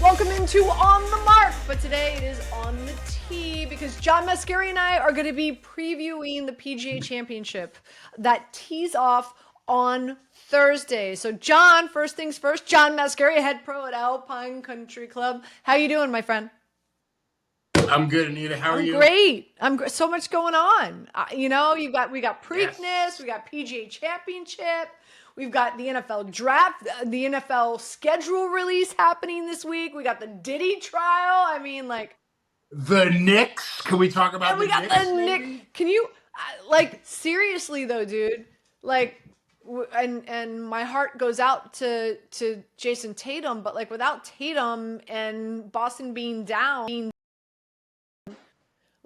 Welcome into On the Mark, but today it is On the Tee because John Mascari and I are going to be previewing the PGA Championship that tees off on Thursday. So John, first things first, John Mascari, head pro at Alpine Country Club. How you doing, my friend? I'm good, Anita. How are you? Great. So much going on. We got Preakness, we got PGA Championship. We've got the NFL draft, the NFL schedule release happening this week. We got the Diddy trial. I mean, like the Knicks. Can we talk about the Knicks? We got the Knicks. Can you, seriously though, dude? And my heart goes out to Jason Tatum, but like without Tatum and Boston being down.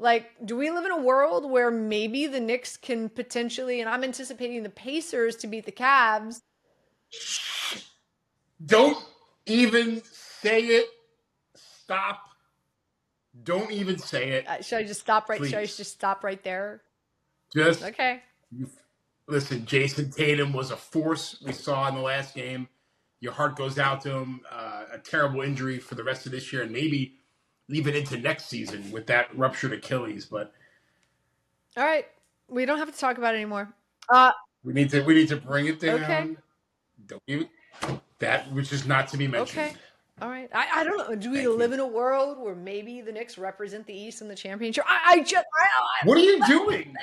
Like, do we live in a world where maybe the Knicks can potentially, and I'm anticipating the Pacers to beat the Cavs? Don't even say it. Stop. Don't even say it. Should I just stop right? Please. Should I just stop right there? Just okay. Listen, Jason Tatum was a force we saw in the last game. Your heart goes out to him. A terrible injury for the rest of this year, and maybe even into next season with that ruptured Achilles. But all right, we don't have to talk about it anymore. We need to bring it down. Okay. Don't even that which is not to be mentioned. Okay. All right. I don't know. Do we live in a world where maybe the Knicks represent the East in the championship? What are you doing?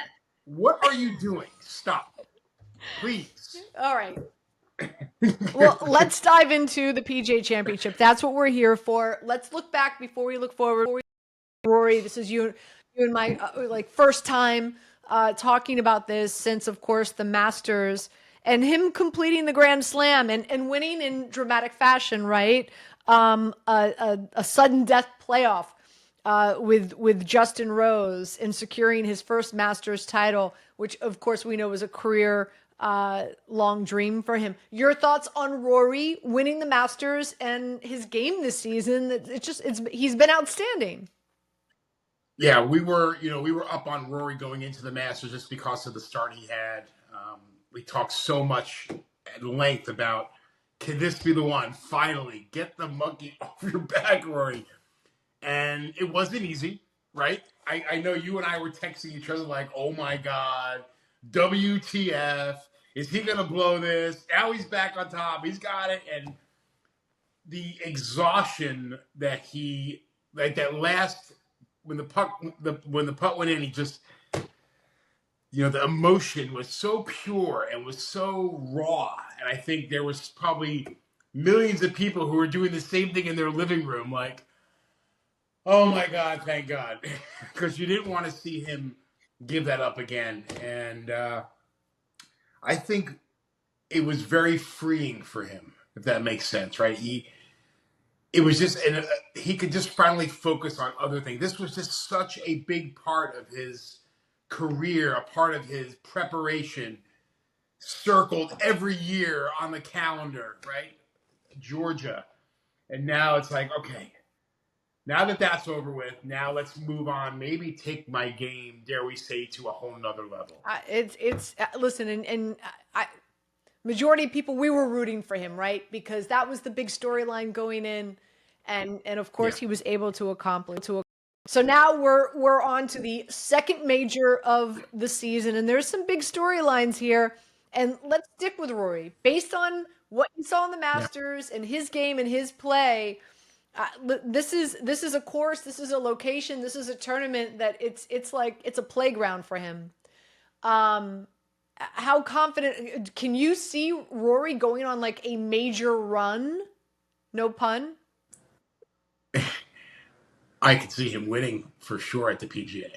What are you doing? Stop. Please. All right. Well, let's dive into the PGA Championship. That's what we're here for. Let's look back before we look forward. Rory, this is you and my first time talking about this since, of course, the Masters and him completing the Grand Slam and winning in dramatic fashion, right? A sudden death playoff with Justin Rose and securing his first Masters title, which, of course, we know was a career long dream for him. Your thoughts on Rory winning the Masters and his game this season? He's been outstanding. Yeah, we were up on Rory going into the Masters just because of the start he had. We talked so much at length about, can this be the one? Finally, get the monkey off your back, Rory. And it wasn't easy, right? I know you and I were texting each other like, oh my God, WTF, is he going to blow this? Now he's back on top. He's got it. And the exhaustion that when the putt went in, he just, the emotion was so pure and was so raw. And I think there was probably millions of people who were doing the same thing in their living room. Like, oh my God, thank God. Because you didn't want to see him give that up again. And I think it was very freeing for him, if that makes sense, right? He could just finally focus on other things. This was just such a big part of his career, a part of his preparation, circled every year on the calendar, right? Georgia. And now it's like, okay, now that that's over with, now let's move on. Maybe take my game, dare we say, to a whole nother level. Listen, and majority of people, we were rooting for him, right? Because that was the big storyline going in, and of course he was able to accomplish. So now we're on to the second major of the season, and there's some big storylines here. And let's stick with Rory, based on what you saw in the Masters and his game and his play. This is a course, this is a location, this is a tournament that it's like it's a playground for him. How confident can you see Rory going on like a major run? No pun. I could see him winning for sure at the PGA.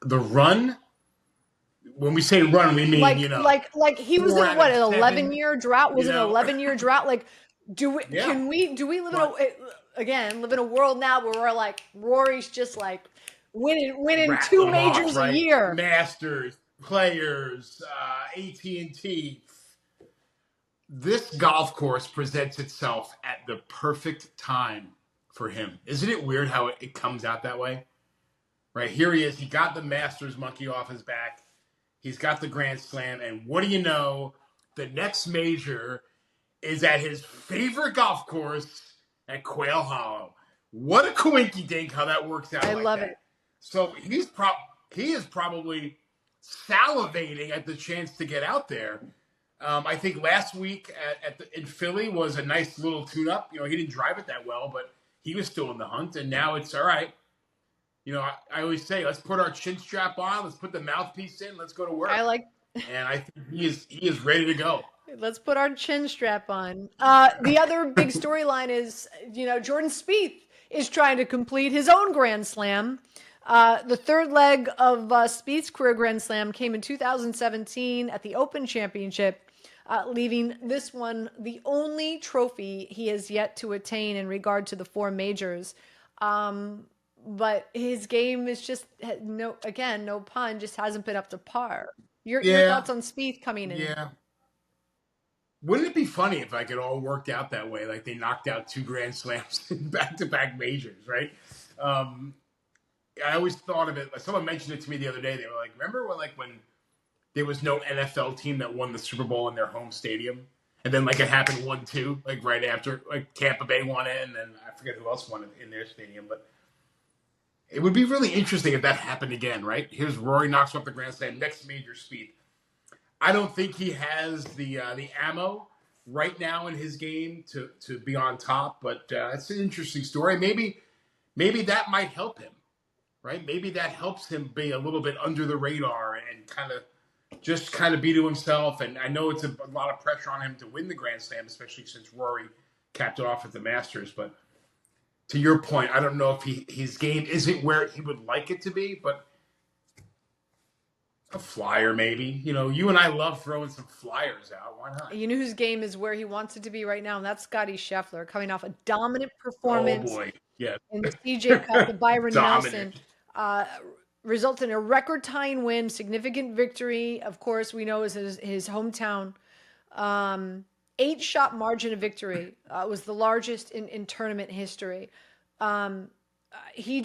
The run, when we say run, we mean like he was in an 11-year drought. Was it an 11-year drought? Like, do we live in a world now where we're like Rory's just like winning two majors a year, Masters, Players, AT&T. This golf course presents itself at the perfect time for him. Isn't it weird how it comes out that way? Right, here he is. He got the Masters monkey off his back. He's got the Grand Slam, and what do you know? The next major is at his favorite golf course at Quail Hollow. What a coinky dink how that works out. I like love that. it. So he is probably salivating at the chance to get out there. I think last week in Philly was a nice little tune-up. He didn't drive it that well, but he was still in the hunt, and now it's all right. I always say, let's put our chin strap on, let's put the mouthpiece in, let's go to work. And I think he is ready to go. Let's put our chin strap on. The other big storyline is, Jordan Spieth is trying to complete his own Grand Slam. The third leg of Spieth's career Grand Slam came in 2017 at the Open Championship, leaving this one the only trophy he has yet to attain in regard to the four majors. But his game is just, no pun, just hasn't been up to par. Your thoughts on Spieth coming in? Yeah. Wouldn't it be funny if it all worked out that way? Like they knocked out 2 Grand Slams in back-to-back majors, right? I always thought of it. Someone mentioned it to me the other day. They were like, remember when there was no NFL team that won the Super Bowl in their home stadium? And then it happened 1-2, right after, Tampa Bay won it, and then I forget who else won it in their stadium. But it would be really interesting if that happened again, right? Here's Rory knocks off the Grand Slam, next major Spieth. I don't think he has the ammo right now in his game to be on top, but it's an interesting story. Maybe that might help him, right? Maybe that helps him be a little bit under the radar and kind of be to himself. And I know it's a lot of pressure on him to win the Grand Slam, especially since Rory capped it off at the Masters. But to your point, I don't know if his game isn't where he would like it to be, but a flyer, maybe. You and I love throwing some flyers out. Why not? You know whose game is where he wants it to be right now, and that's Scottie Scheffler, coming off a dominant performance in the CJ Cup, the Byron Nelson, resulted in a record-tying win, significant victory. Of course, we know is his hometown. 8-shot margin of victory was the largest in tournament history. He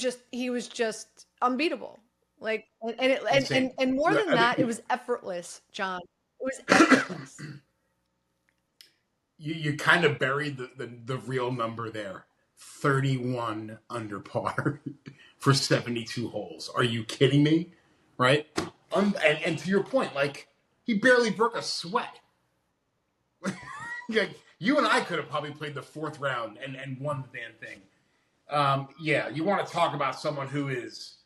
was just unbeatable. And more than that, it was effortless, John. It was effortless. You kind of buried the real number there. 31 under par for 72 holes. Are you kidding me? Right? And to your point, he barely broke a sweat. You and I could have probably played the 4th round and won the damn thing. You want to talk about someone who is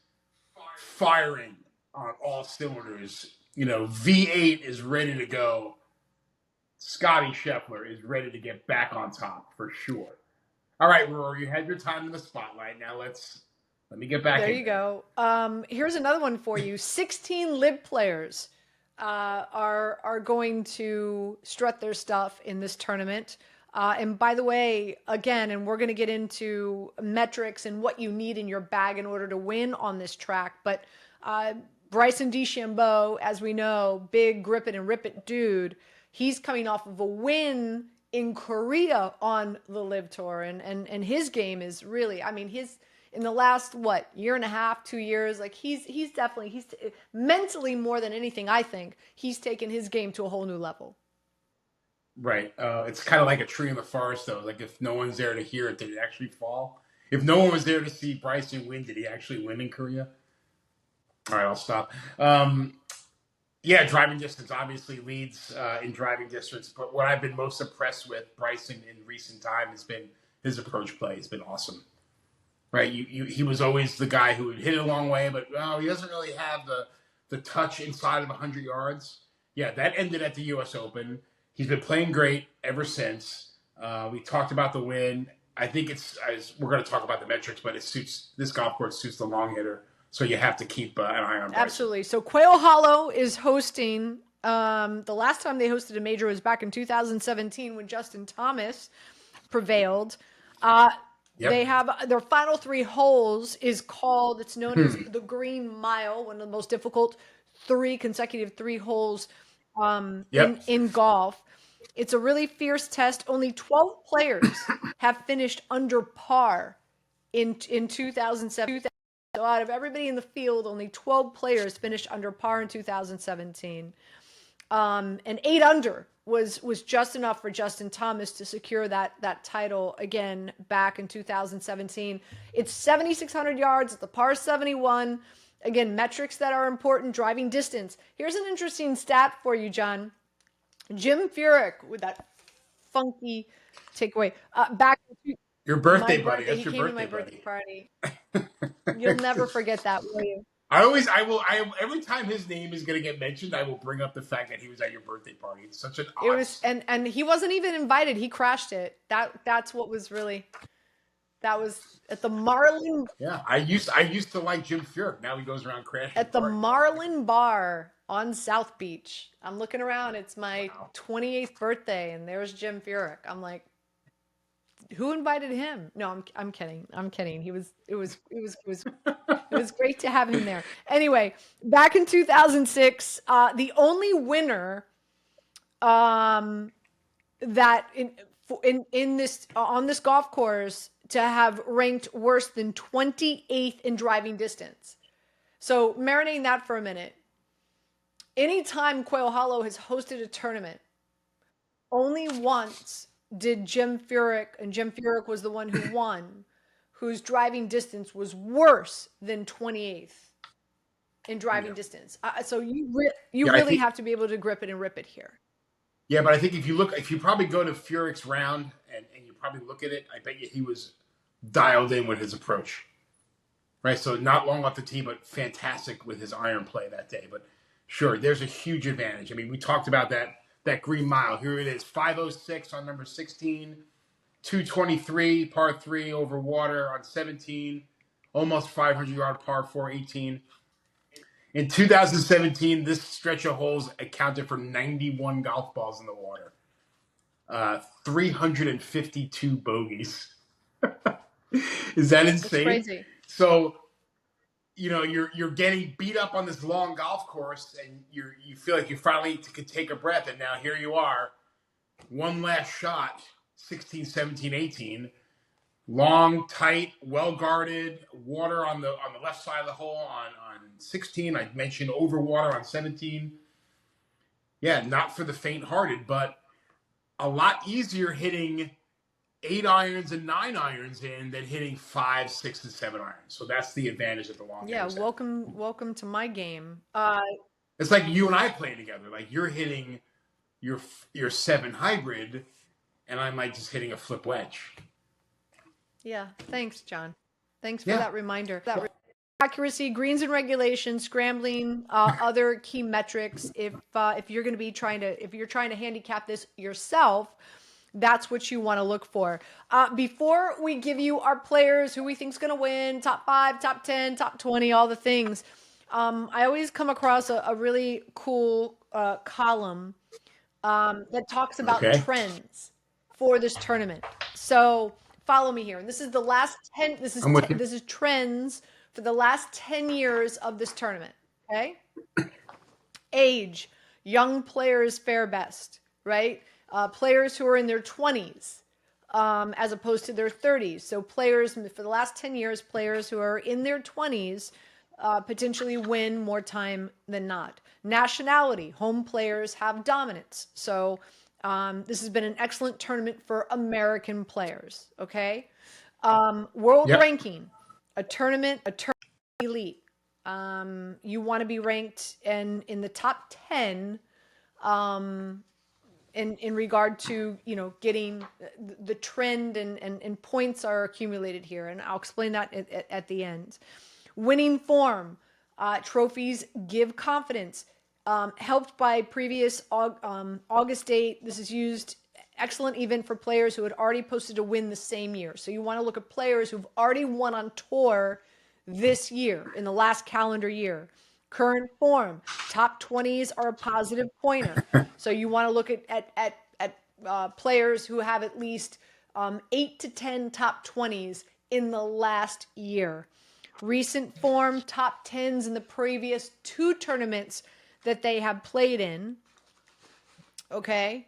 firing on all cylinders. V8 is ready to go. Scottie Scheffler is ready to get back on top for sure. All right, Rory, you had your time in the spotlight. Now let me get back. There you go. Here's another one for you. 16 LIV players are going to strut their stuff in this tournament. And by the way, again, and we're going to get into metrics and what you need in your bag in order to win on this track. But Bryson DeChambeau, as we know, big grip it and rip it dude, he's coming off of a win in Korea on the LIV Tour. And his game is really, in the last, year and a half, 2 years, he's definitely mentally more than anything, I think, he's taken his game to a whole new level. Right. It's kind of like a tree in the forest, though. If no one's there to hear it, did it actually fall? If no one was there to see Bryson win, did he actually win in Korea? All right, I'll stop. Driving distance obviously leads in driving distance. But what I've been most impressed with Bryson in recent time has been his approach play. It's been awesome. Right. He was always the guy who would hit it a long way, but he doesn't really have the touch inside of 100 yards. Yeah, that ended at the U.S. Open. He's been playing great ever since. We talked about the win. I think we're going to talk about the metrics, but this golf course suits the long hitter. So you have to keep an eye on Bryson. Absolutely. So Quail Hollow is hosting. The last time they hosted a major was back in 2017 when Justin Thomas prevailed. They have their final 3 holes it's known as the Green Mile, one of the most difficult consecutive 3 holes in golf. It's a really fierce test. Only 12 players have finished under par in 2007. So out of everybody in the field, only 12 players finished under par in 2017. And 8 under was just enough for Justin Thomas to secure that title again back in 2017. It's 7,600 yards at the par 71. Again, metrics that are important, driving distance. Here's an interesting stat for you, John. Jim Furyk with that funky takeaway. Back to Your birthday my buddy. birthday. That's He your came to birthday my birthday buddy. party. You'll never forget that, will you? Every time his name is going to get mentioned, I will bring up the fact that he was at your birthday party. It's such an It odd. was, and he wasn't even invited. He crashed it. That's what was really. That was at the Marlin. Yeah, I used to like Jim Furyk. Now he goes around crashing. At the Marlin Bar on South Beach. I'm looking around. It's my 28th birthday, and there's Jim Furyk. I'm like, who invited him? No, I'm kidding. I'm kidding. It was great to have him there. Anyway, back in 2006, the only winner that in this on this golf course to have ranked worse than 28th in driving distance. So marinating that for a minute. Anytime Quail Hollow has hosted a tournament, only once did Jim Furyk, and Jim Furyk was the one who won, whose driving distance was worse than 28th in driving distance. So you really have to be able to grip it and rip it here. Yeah, but I think if you probably go to Furyk's round and you probably look at it, I bet you he was dialed in with his approach. Right, so not long off the tee, but fantastic with his iron play that day. But sure, there's a huge advantage. I mean, we talked about that green mile. Here it is, 506 on number 16, 223 par 3 over water on 17, almost 500-yard par 4, 18. In 2017, this stretch of holes accounted for 91 golf balls in the water, 352 bogeys. Is that insane? It's crazy. So, you're getting beat up on this long golf course, and you feel like you finally could take a breath, and now here you are, one last shot, 16, 17, 18. Long, tight, well-guarded, water on the left side of the hole on 16. I mentioned over water on 17. Yeah, not for the faint-hearted, but a lot easier hitting 8 irons and 9 irons in than hitting 5, 6, and 7 irons. So that's the advantage of the long game. Yeah, welcome to my game. It's like you and I playing together. Like you're hitting your 7 hybrid, and I might just hitting a flip wedge. Yeah, thanks, John. Thanks for that reminder. Accuracy, greens and regulation, scrambling, other key metrics. If you're going to be trying to handicap this yourself, that's what you want to look for. Before we give you our players, who we think is going to win, top 5, top 10, top 20, all the things, I always come across a really cool column that talks about trends for this tournament. So follow me here. And this is the last 10. This is trends for the last 10 years of this tournament. Okay. Age, young players fare best, right? Players who are in their 20s as opposed to their 30s. So players for the last 10 years, players who are in their 20s potentially win more time than not. Nationality, home players have dominance. So this has been an excellent tournament for American players. Okay. World ranking, a tournament elite. You want to be ranked in the top 10 in regard to, getting the trend and points are accumulated here. And I'll explain that at the end. Winning form, trophies give confidence. Helped by previous August date. This is used, excellent event for players who had already posted a win the same year. So you want to look at players who've already won on tour this year, in the last calendar year. Current form, top 20s are a positive pointer. So you want to look at players who have at least 8 to 10 top 20s in the last year. Recent form, top 10s in the previous 2 tournaments that they have played in. Okay,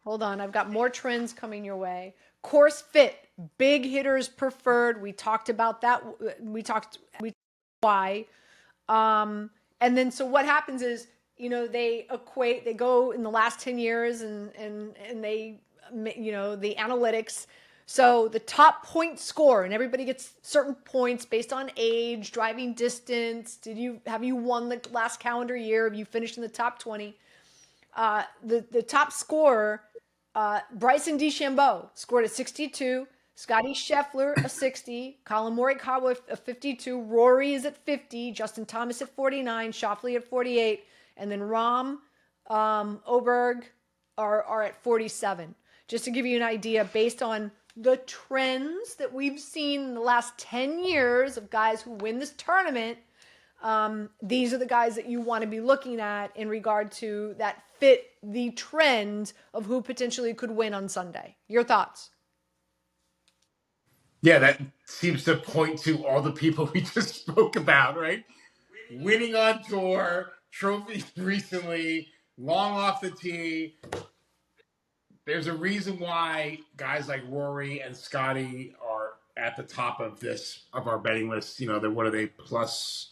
hold on. I've got more trends coming your way. Course fit, big hitters preferred. We talked about that. We talked why. And then so what happens is they go in the last 10 years and they, the analytics. So the top point score, and everybody gets certain points based on age, driving distance. Have you won the last calendar year? Have you finished in the top 20? The top scorer, Bryson DeChambeau scored a 62. Scotty Scheffler a 60, Colin Morikawa a 52, Rory is at 50, Justin Thomas at 49, Schauffele at 48, and then Rahm, Oberg are at 47. Just to give you an idea, based on the trends that we've seen in the last 10 years of guys who win this tournament, these are the guys that you want to be looking at in regard to that fit the trend of who potentially could win on Sunday. Your thoughts? Yeah, that seems to point to all the people we just spoke about, right? Winning on tour, trophies recently, long off the tee. There's a reason why guys like Rory and Scotty are at the top of our betting list. What are they, plus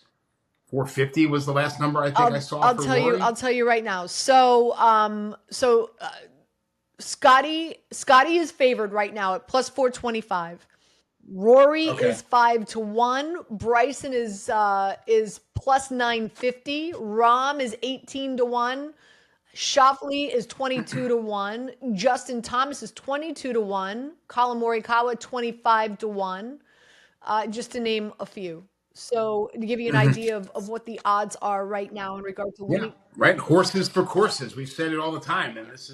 450 was the last number I think I saw for Rory. I'll tell you right now. So Scotty is favored right now at plus 425. Rory is 5-1. Bryson is plus 950. Rahm is 18-1. Schauffele is 22-1. Justin Thomas is 22-1. Colin Morikawa 25-1. Just to name a few. So to give you an idea of what the odds are right now in regard to winning. Yeah, right. Horses for courses. We've said it all the time, and this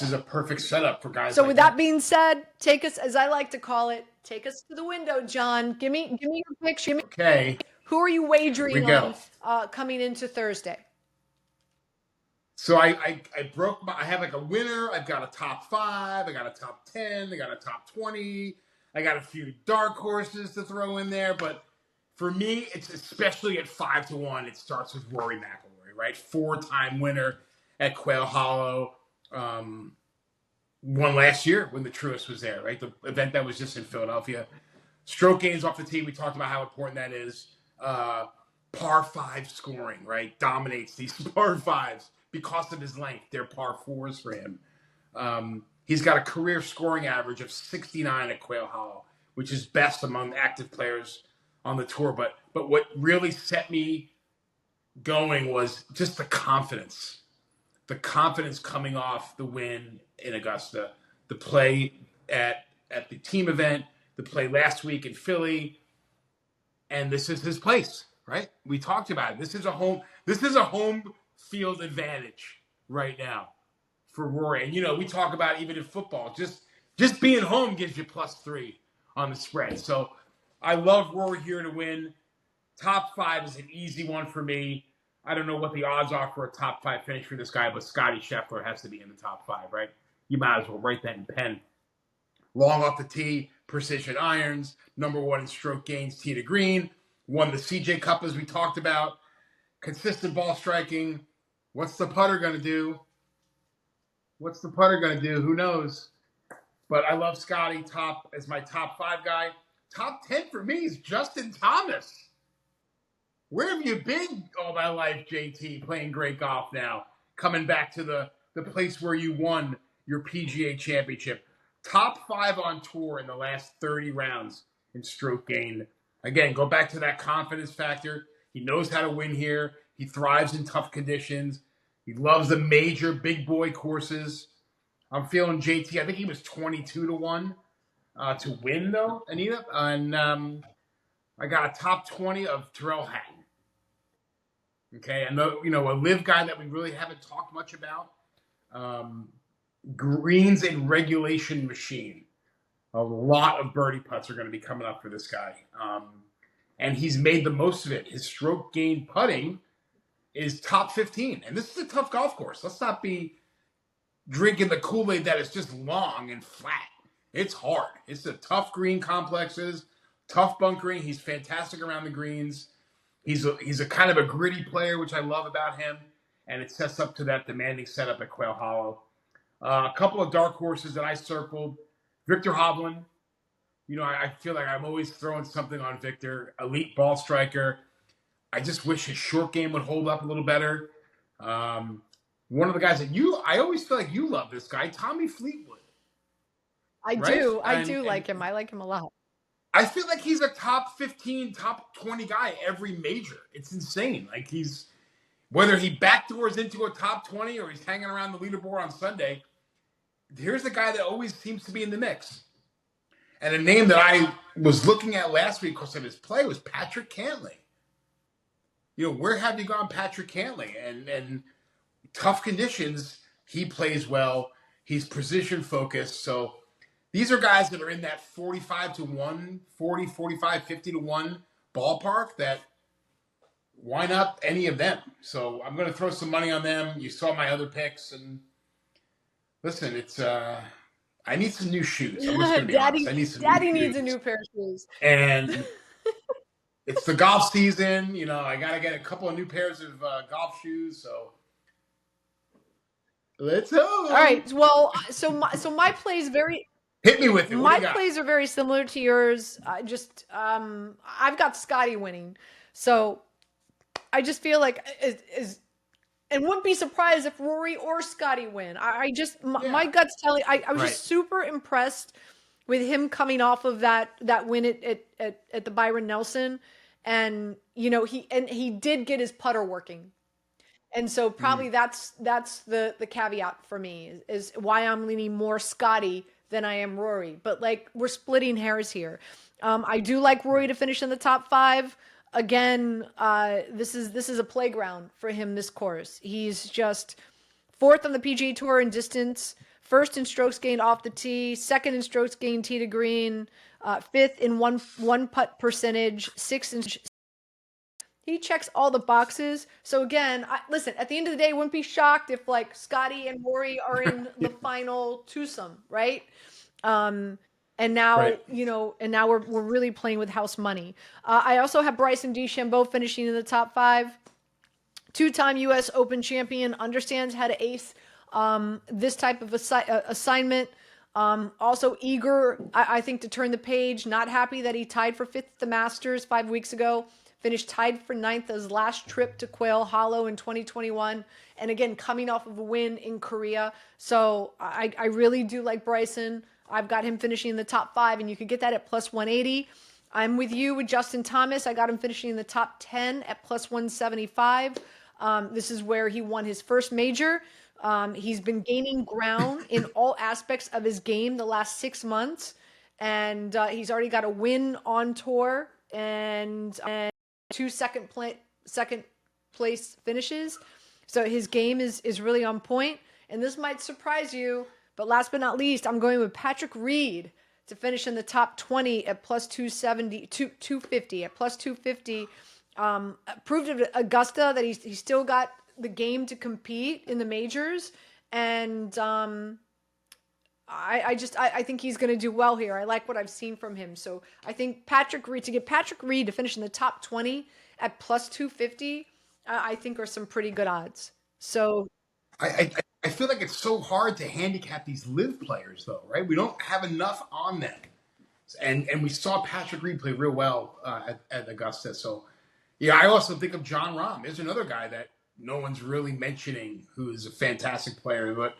is a perfect setup for guys. So with that being said, take us, as I like to call it, take us to the window, John. Give me your picture. Okay. Who are you wagering on coming into Thursday? So I have like a winner. I've got a top 5. I got a top 10. I got a top 20. I got a few dark horses to throw in there. But for me, it's especially at 5-1. It starts with Rory McIlroy, right? 4-time winner at Quail Hollow. Won last year when the Truist was there, right? The event that was just in Philadelphia. Stroke gains off the tee. We talked about how important that is. Par 5 scoring, right? Dominates these par 5s because of his length. They're par 4s for him. He's got a career scoring average of 69 at Quail Hollow, which is best among active players on the tour. But what really set me going was just the confidence. The confidence coming off the win in Augusta, the play at the team event, the play last week in Philly, and this is his place, right? We talked about it. This is a home field advantage right now for Rory. And we talk about even in football, just being home gives you +3 on the spread. So I love Rory here to win. Top 5 is an easy one for me. I don't know what the odds are for a top 5 finish for this guy, but Scotty Scheffler has to be in the top 5, right? You might as well write that in pen. Long off the tee, precision irons, number 1 in stroke gains, tee to green. Won the CJ Cup as we talked about. Consistent ball striking. What's the putter going to do? Who knows? But I love Scotty as my top 5 guy. Top 10 for me is Justin Thomas. Where have you been all my life, JT, playing great golf now? Coming back to the place where you won your PGA Championship. Top 5 on tour in the last 30 rounds in stroke gain. Again, go back to that confidence factor. He knows how to win here. He thrives in tough conditions. He loves the major big boy courses. I'm feeling JT. I think he was 22-1 to win, though, Anita. And I got a top 20 of Terrell Hatton. Okay, and a live guy that we really haven't talked much about. Greens and regulation machine. A lot of birdie putts are going to be coming up for this guy. And he's made the most of it. His stroke gain putting is top 15. And this is a tough golf course. Let's not be drinking the Kool-Aid that is just long and flat. It's hard. It's the tough green complexes, tough bunkering. He's fantastic around the greens. He's a kind of a gritty player, which I love about him. And it sets up to that demanding setup at Quail Hollow. A couple of dark horses that I circled. Victor Hovland. I feel like I'm always throwing something on Victor. Elite ball striker. I just wish his short game would hold up a little better. One of the guys that I always feel like you love this guy, Tommy Fleetwood, I right? do. I And do like him. I like him a lot. I feel like he's a top 15, top 20 guy every major. It's insane. Like whether he backdoors into a top 20 or he's hanging around the leaderboard on Sunday, here's the guy that always seems to be in the mix. And a name that I was looking at last week because of his play was Patrick Cantlay. Where have you gone, Patrick Cantlay? And tough conditions, he plays well. He's position focused. So these are guys that are in that 45 to 1, 40, 45, 50 to 1 ballpark that why not any of them? So I'm going to throw some money on them. You saw my other picks. And listen, I need some new shoes. I'm just going to be honest. I need some Daddy new needs shoes. a new pair of shoes. And it's the golf season. I got to get a couple of new pairs of golf shoes. So let's go. All right. Well, so my plays very. Hit me with it. My plays are very similar to yours. I've got Scotty winning, so I just feel like and wouldn't be surprised if Rory or Scotty win. My gut's telling. I was just super impressed with him coming off of that win at the Byron Nelson, and he did get his putter working. And so probably that's the caveat for me is why I'm leaning more Scotty than I am Rory. But like we're splitting hairs here. I do like Rory to finish in the top 5. Again, this is a playground for him this course. He's just 4th on the PGA Tour in distance, 1st in strokes gained off the tee, 2nd in strokes gained tee to green, 5th in one putt percentage, 6th in. He checks all the boxes. So again, listen, at the end of the day, I wouldn't be shocked if like Scotty and Rory are in the final twosome, right? And now, and now we're really playing with house money. I also have Bryson DeChambeau finishing in the top 5. 2-time U.S. Open champion, understands how to ace this type of assignment. Also eager, I think, to turn the page. Not happy that he tied for 5th at the Masters 5 weeks ago. Finished tied for 9th his last trip to Quail Hollow in 2021. And again, coming off of a win in Korea. So I really do like Bryson. I've got him finishing in the top 5, and you could get that at plus 180. I'm with you with Justin Thomas. I got him finishing in the top 10 at plus 175. This is where he won his first major. He's been gaining ground in all aspects of his game the last 6 months. And he's already got a win on tour and 2 second place finishes. So his game is really on point. And this might surprise you, but last but not least, I'm going with Patrick Reed to finish in the top 20 at plus 250 at plus 250. Proved at Augusta that he's still got the game to compete in the majors. And I think he's going to do well here. I like what I've seen from him. So I think Patrick Reed to finish in the top 20 at plus 250, I think are some pretty good odds. So I feel like it's so hard to handicap these live players, though, right? We don't have enough on them. And we saw Patrick Reed play real well at Augusta. So, yeah, I also think of John Rahm. There's another guy that no one's really mentioning who is a fantastic player, but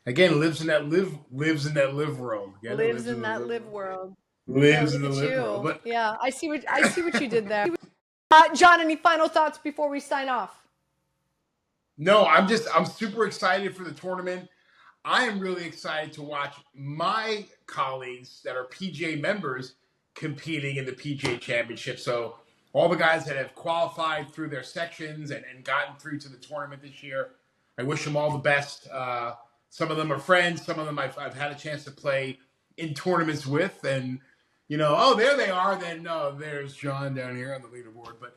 again, lives in that live world. Again, lives in that live world. Lives in the live world. But yeah, I see what you did there. John, any final thoughts before we sign off? No, I'm super excited for the tournament. I am really excited to watch my colleagues that are PGA members competing in the PGA Championship. So all the guys that have qualified through their sections and gotten through to the tournament this year, I wish them all the best. Some of them are friends. Some of them I've had a chance to play in tournaments with. And, there they are. Then, there's John down here on the leaderboard. But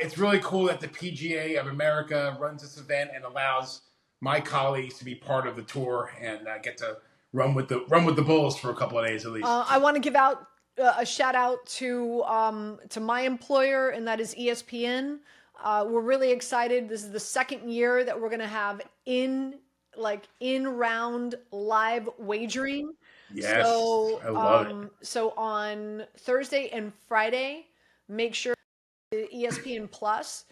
it's really cool that the PGA of America runs this event and allows my colleagues to be part of the tour and get to run with the Bulls for a couple of days at least. I want to give out a shout out to my employer, and that is ESPN. We're really excited. This is the second year that we're going to have in-round live wagering. Yes, I love it. So on Thursday and Friday, make sure ESPN Plus.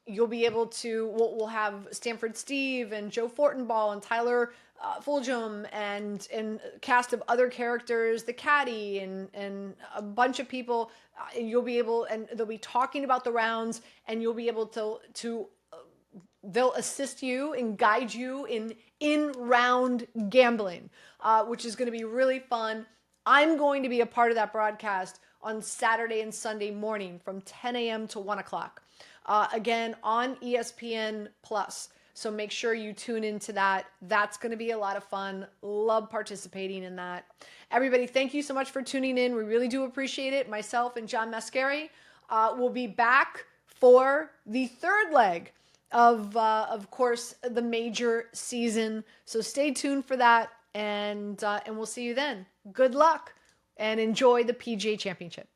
You'll be able to, we'll have Stanford Steve and Joe Fortenbaugh and Tyler Fulgham and a cast of other characters, the caddy and a bunch of people. You'll be able, and they'll be talking about the rounds, and you'll be able to they'll assist you and guide you in round gambling, which is going to be really fun. I'm going to be a part of that broadcast on Saturday and Sunday morning from 10 a.m. to 1 o'clock. Again, on ESPN Plus. So make sure you tune into that. That's going to be a lot of fun. Love participating in that. Everybody, thank you so much for tuning in. We really do appreciate it. Myself and John Mascari will be back for the third leg of course, the major season. So stay tuned for that, and we'll see you then. Good luck and enjoy the PGA Championship.